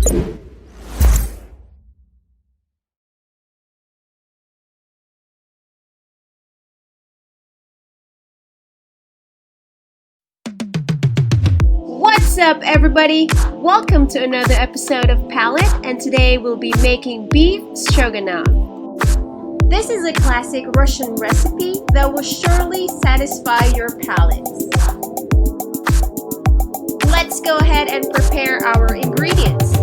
What's up, everybody? Welcome to another episode of Palate, and today we'll be making beef stroganoff. This is a classic Russian recipe that will surely satisfy your palates. Let's go ahead and prepare our ingredients.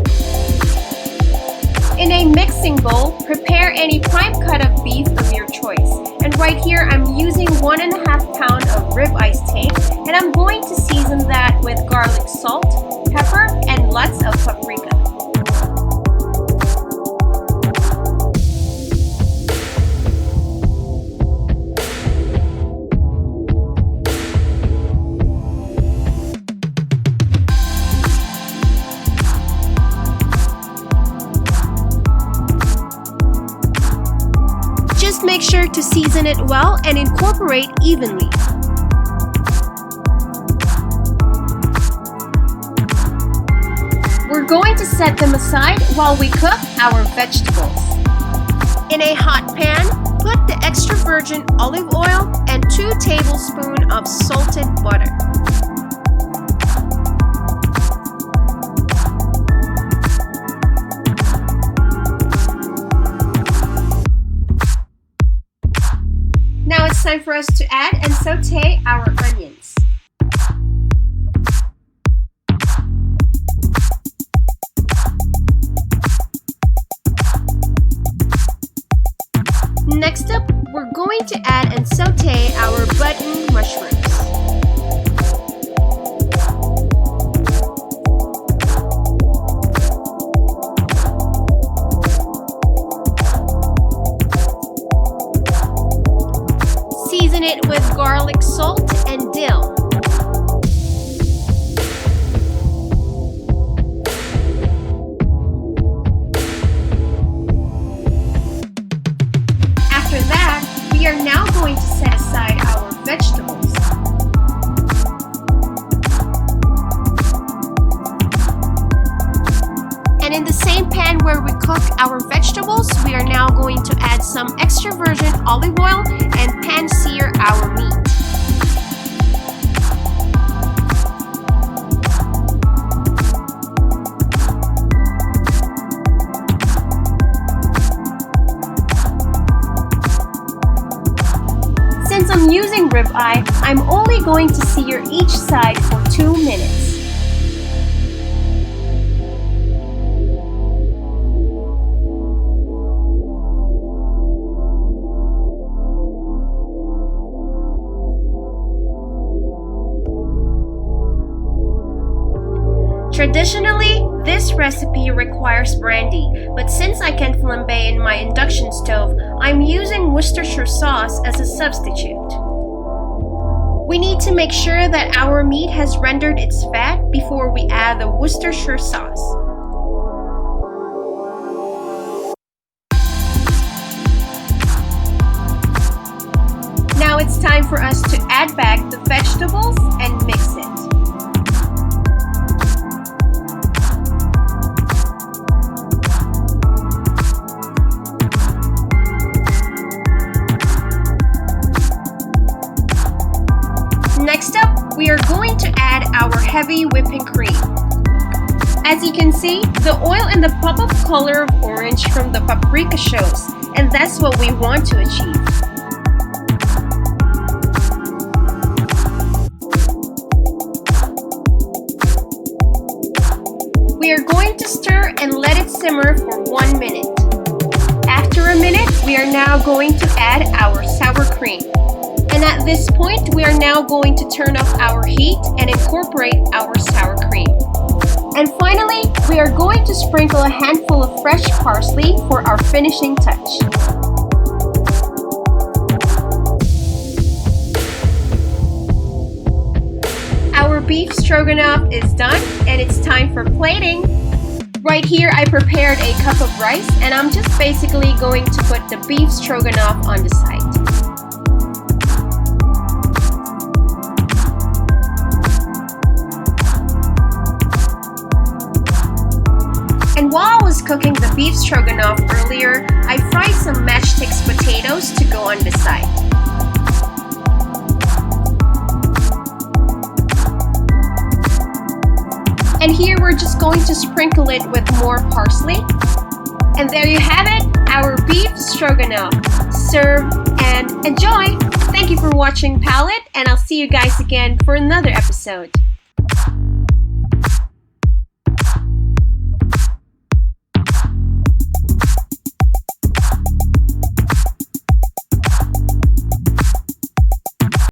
In a mixing bowl, prepare any prime cut of beef of your choice. And right here, I'm using 1.5 pounds of ribeye steak, and I'm going to season that with garlic salt, pepper, and lots of paprika. Just make sure to season it well and incorporate evenly. We're going to set them aside while we cook our vegetables. In a hot pan, put the extra virgin olive oil and 2 tablespoons of salted butter. Now it's time for us to add and saute our onions. Next up, we're going to add and saute our button mushrooms. Season it with garlic salt and dill. After that, we are now going to set aside our vegetables. And in the same pan where we cook our vegetables, we are now going to add some extra virgin olive oil and pan sear our meat. Since I'm using ribeye, I'm only going to sear each side for 2 minutes. Traditionally, this recipe requires brandy, but since I can flambe in my induction stove, I'm using Worcestershire sauce as a substitute. We need to make sure that our meat has rendered its fat before we add the Worcestershire sauce. Now it's time for us to add back the vegetables and mix it. Next up, we are going to add our heavy whipping cream. As you can see, the oil and the pop-up color of orange from the paprika shows, and that's what we want to achieve. We are going to stir and let it simmer for 1 minute. After a minute, we are now going to add our sour cream. And at this point, we are now going to turn off our heat and incorporate our sour cream. And finally, we are going to sprinkle a handful of fresh parsley for our finishing touch. Our beef stroganoff is done, and it's time for plating. Right here, I prepared a cup of rice, and I'm just basically going to put the beef stroganoff on the side. cooking the beef stroganoff earlier, I fried some matchsticks potatoes to go on the side. And here we're just going to sprinkle it with more parsley. And there you have it, our beef stroganoff. Serve and enjoy! Thank you for watching Palate, and I'll see you guys again for another episode.